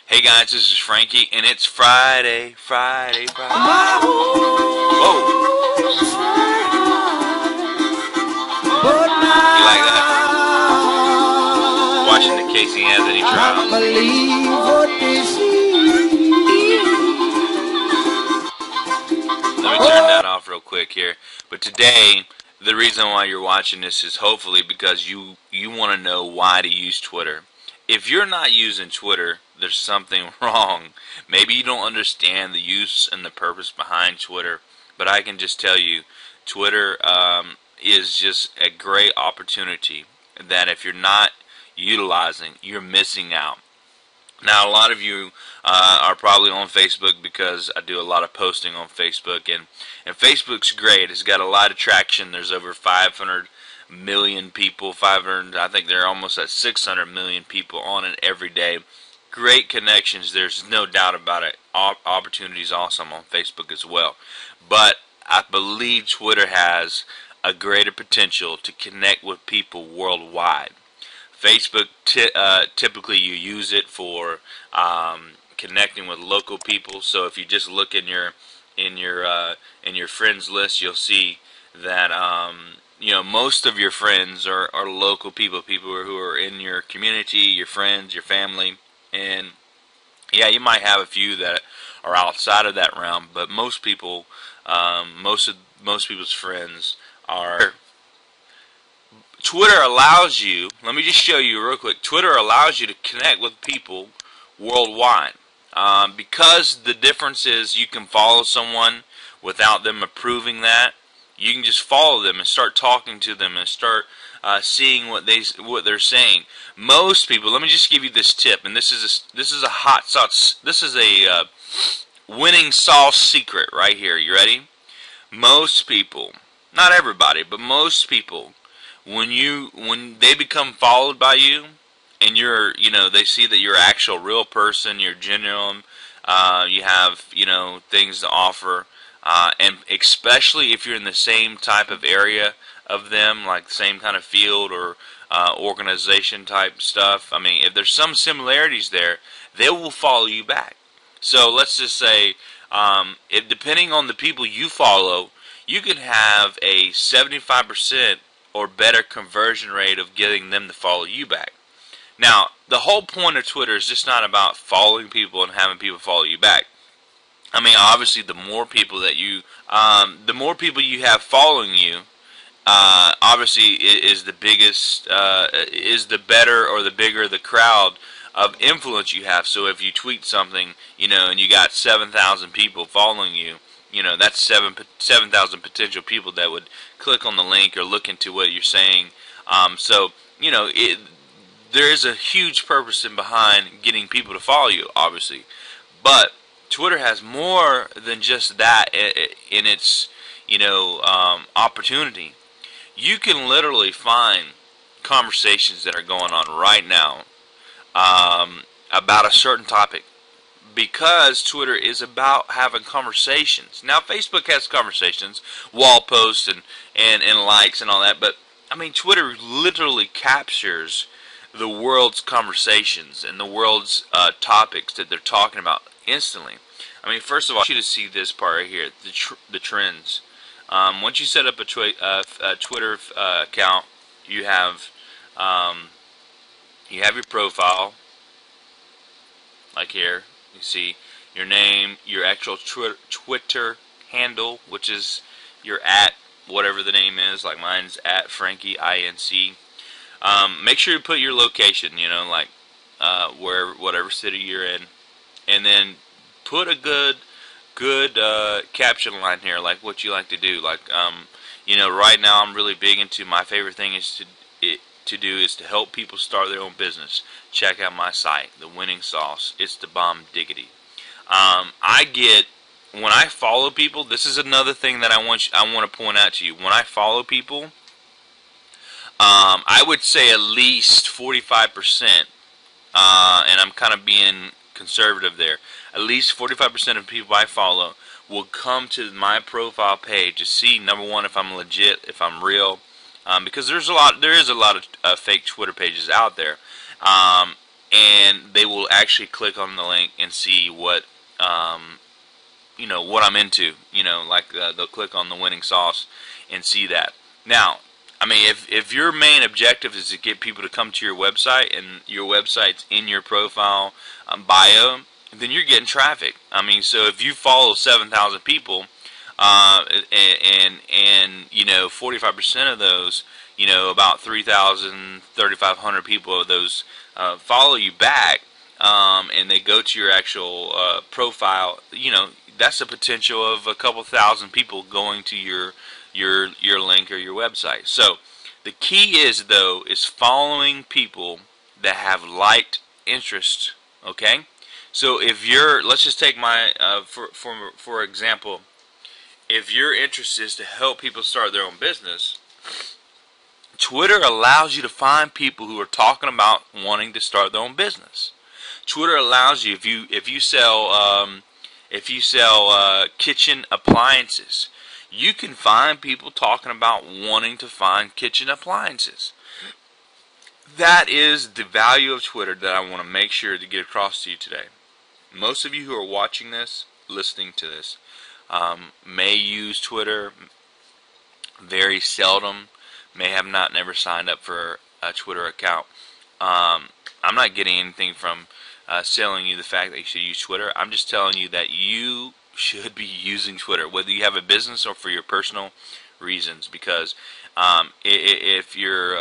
Hey guys, this is Frankie, and it's Friday. Whoa! You like that? Watching the Casey Anthony trial. Let me turn that off real quick here. But today, the reason why you're watching this is hopefully because you want to know why to use Twitter. If you're not using Twitter, there's something wrong. Maybe you don't understand the use and the purpose behind Twitter, but I can just tell you, Twitter is just a great opportunity that if you're not utilizing, you're missing out. Now, a lot of you are probably on Facebook because I do a lot of posting on Facebook, and Facebook's great. It's got a lot of traction. There's over 500 million people, I think they're almost at 600 million people on it every day. Great connections, there's no doubt about it. Opportunities awesome on Facebook as well. But I believe Twitter has a greater potential to connect with people worldwide. Facebook, typically you use it for connecting with local people. So if you just look in your friends list, you'll see that most of your friends are local people who are in your community, your friends, your family, and yeah, you might have a few that are outside of that realm, but most people, most people's friends are. Twitter allows you, let me just show you real quick, Twitter allows you to connect with people worldwide. Because the difference is you can follow someone without them approving that. You can just follow them and start talking to them and start seeing what they're saying. Most people, let me just give you this tip, and this is a hot sauce. This is a winning sauce secret right here. You ready? Most people, not everybody, but most people, when they become followed by you, and they see that you're an actual real person, you're genuine, you have things to offer. And especially if you're in the same type of area of them, like the same kind of field or organization type stuff. I mean, if there's some similarities there, they will follow you back. So let's just say, depending on the people you follow, you can have a 75% or better conversion rate of getting them to follow you back. Now, the whole point of Twitter is just not about following people and having people follow you back. I mean, obviously, the more people you have following you, obviously, is the biggest, is the better or the bigger the crowd of influence you have. So if you tweet something, and you got 7,000 people following you, that's 7,000 potential people that would click on the link or look into what you're saying. There is a huge purpose behind getting people to follow you, obviously, but Twitter has more than just that in its, opportunity. You can literally find conversations that are going on right now about a certain topic because Twitter is about having conversations. Now, Facebook has conversations, wall posts and likes and all that, but, I mean, Twitter literally captures the world's conversations and the world's topics that they're talking about instantly. I mean, first of all, I want you to see this part right here, the trends. Once you set up a Twitter account, you have your profile, like here. You see your name, your actual Twitter handle, which is your @ whatever the name is. Like mine's @ Frankie INC. Make sure you put your location, like whatever city you're in, and then put a good caption line here, like what you like to do. Like right now I'm really big into, my favorite thing is to do is to help people start their own business. Check out my site, The Winning Sauce. It's the bomb diggity. When I follow people, this is another thing that I want to point out to you. When I follow people, I would say at least 45%, and I'm kind of being conservative there. At least 45% of people I follow will come to my profile page to see, number one, if I'm legit, if I'm real, because there is a lot of fake Twitter pages out there, and they will actually click on the link and see what what I'm into. Like they'll click on the winning sauce and see that. Now, I mean, if your main objective is to get people to come to your website and your website's in your profile bio, then you're getting traffic. I mean, so if you follow 7,000 people, and 45% of those, about 3,000, 3,500 people of those follow you back, and they go to your actual profile, that's a potential of a couple thousand people going to your link or your website. So the key is following people that have liked interests. Okay, so if let's just take my for example, if your interest is to help people start their own business, Twitter allows you to find people who are talking about wanting to start their own business. Twitter allows you, if you sell kitchen appliances, you can find people talking about wanting to find kitchen appliances. That is the value of Twitter that I want to make sure to get across to you today. Most of you who are watching this, listening to this, may use Twitter very seldom, may have never signed up for a Twitter account. I'm not getting anything from selling you the fact that you should use Twitter. I'm just telling you that you should be using Twitter, whether you have a business or for your personal reasons. Because if you're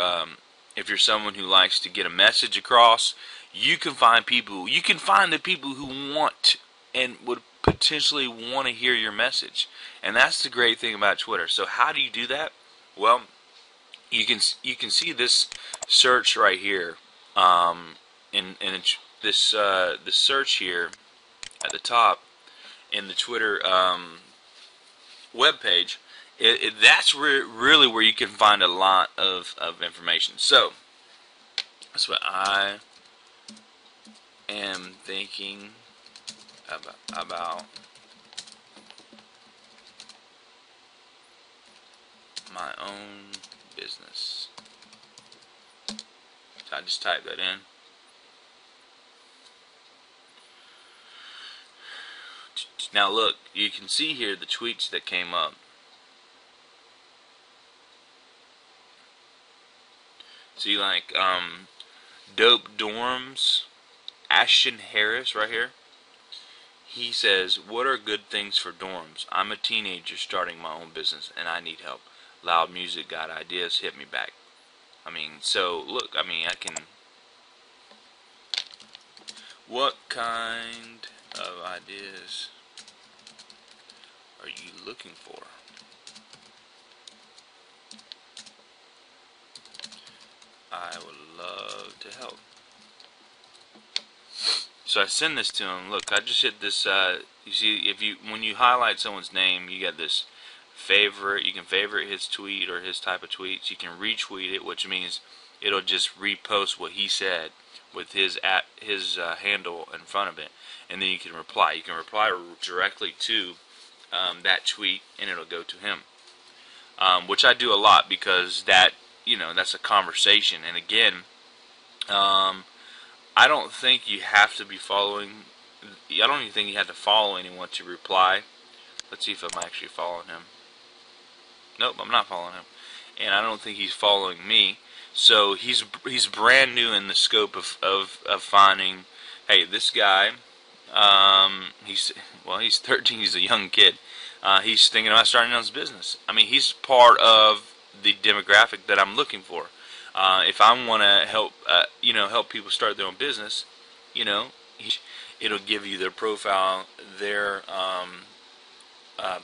someone who likes to get a message across, you can find the people who want and would potentially want to hear your message, and that's the great thing about Twitter. So how do you do that? Well, you can see this search right here, in this search here at the top in the Twitter web page. That's really where you can find a lot of information. So that's what I am thinking about my own business. So I just type that in. Now look, you can see here the tweets that came up. See, like Dope Dorms, Ashton Harris right here. He says, "What are good things for dorms? I'm a teenager starting my own business and I need help. Loud music, got ideas, hit me back." I mean, so look, I mean, what kind of ideas are you looking for? I would love to help. So I send this to him. Look, I just hit this. You see, when you highlight someone's name, you get this favorite. You can favorite his tweet or his type of tweets. You can retweet it, which means it'll just repost what he said with his handle in front of it, and then you can reply. You can reply directly to that tweet, and it'll go to him, which I do a lot because that's a conversation. And again, I don't think you have to be following. I don't even think you have to follow anyone to reply. Let's see if I'm actually following him. Nope, I'm not following him, and I don't think he's following me. So he's brand new in the scope of finding. Hey, this guy, he's 13. He's a young kid. He's thinking about starting his business. I mean, he's part of the demographic that I'm looking for. If I want to help people start their own business, it'll give you their profile, their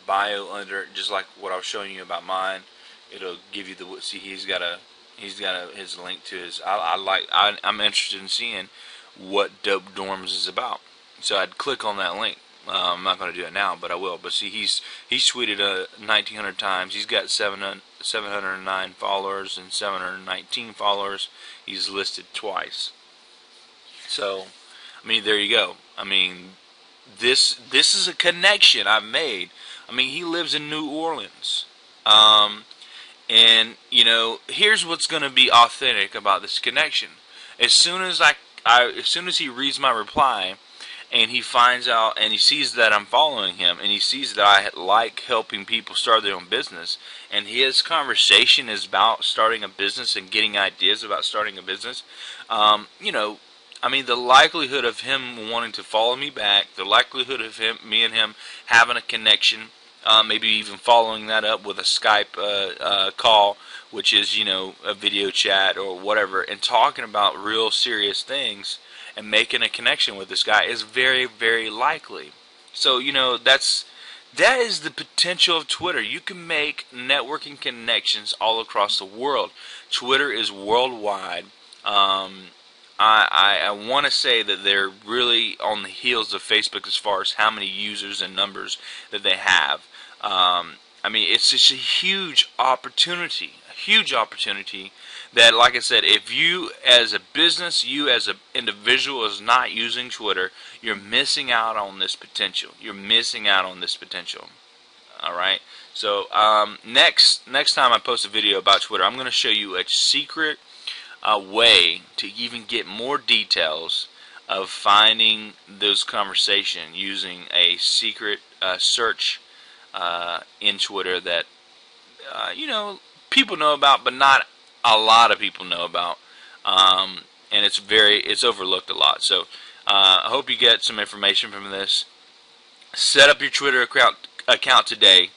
bio under, just like what I was showing you about mine. It'll give you he's got his link to his. I'm interested in seeing what Dope Dorms is about. So I'd click on that link. I'm not going to do it now, but I will. But see, he's tweeted 1,900 times. He's got 709 followers and 719 followers. He's listed twice. So, I mean, there you go. I mean, this is a connection I've made. I mean, he lives in New Orleans. And, here's what's going to be authentic about this connection. As soon as as soon as he reads my reply, and he finds out and he sees that I'm following him, and he sees that I like helping people start their own business, and his conversation is about starting a business and getting ideas about starting a business, the likelihood of him wanting to follow me back, the likelihood of me and him having a connection, maybe even following that up with a Skype call, which is, a video chat or whatever, and talking about real serious things and making a connection with this guy is very, very likely. So, that is the potential of Twitter. You can make networking connections all across the world. Twitter is worldwide. I want to say that they're really on the heels of Facebook as far as how many users and numbers that they have. It's just a huge opportunity that, like I said, if you as a business, you as an individual is not using Twitter, you're missing out on this potential. All right. So next time I post a video about Twitter, I'm going to show you a secret way to even get more details of finding those conversations using a secret search in Twitter that people know about, but not a lot of people know about, and it's overlooked a lot. So I hope you get some information from this. Set up your Twitter account today,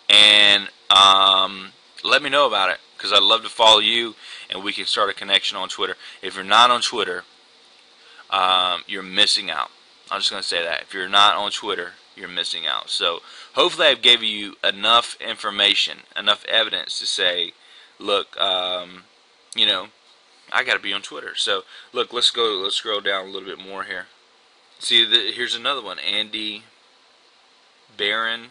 and let me know about it, because I'd love to follow you, and we can start a connection on Twitter. If you're not on Twitter, you're missing out. I'm just going to say that. If you're not on Twitter, you're missing out. So hopefully I've given you enough information, enough evidence to say, look, I got to be on Twitter. So look, let's scroll down a little bit more here. See, here's another one. Andy Barron.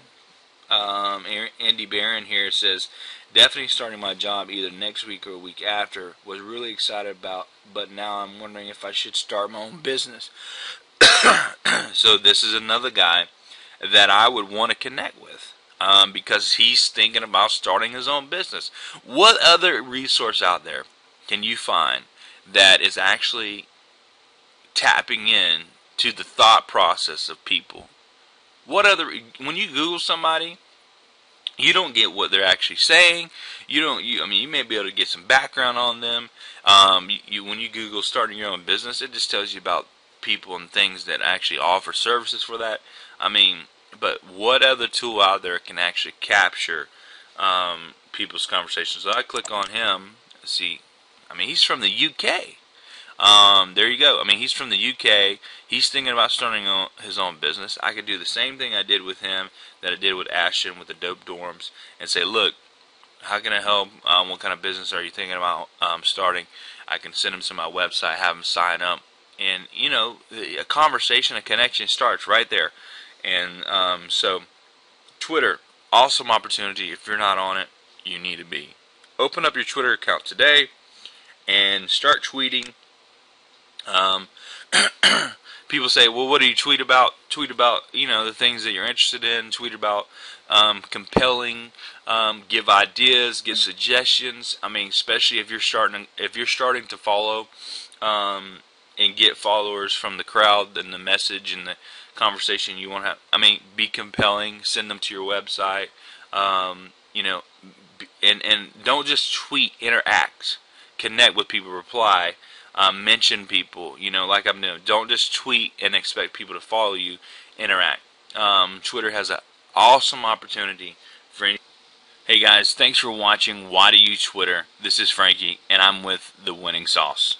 Andy Barron here says, definitely starting my job either next week or a week after. Was really excited about, but now I'm wondering if I should start my own business. So this is another guy that I would want to connect with, because he's thinking about starting his own business. What other resource out there can you find that is actually tapping in to the thought process of people? When you Google somebody, you don't get what they're actually saying. You may be able to get some background on them. When you Google starting your own business, it just tells you about people and things that actually offer services for that. But what other tool out there can actually capture people's conversations? So I click on him. See, he's from the UK. There you go. He's from the UK. He's thinking about starting his own business. I could do the same thing I did with him that I did with Ashton with the Dope Dorms, and say, look, how can I help? What kind of business are you thinking about starting? I can send him to my website, have him sign up, and a conversation, a connection starts right there. And so Twitter, awesome opportunity. If you're not on it, you need to be. Open up your Twitter account today and start tweeting. People say, well, what do you tweet about? Tweet about, the things that you're interested in. Tweet about compelling, give ideas, give suggestions. Especially if you're starting to follow and get followers from the crowd and the message and the conversation you want to have. Be compelling. Send them to your website. And don't just tweet. Interact. Connect with people. Reply. Mention people, like I'm doing. Don't just tweet and expect people to follow you. Interact. Twitter has an awesome opportunity for any. Hey guys, thanks for watching Why Do You Twitter? This is Frankie, and I'm with The Winning Sauce.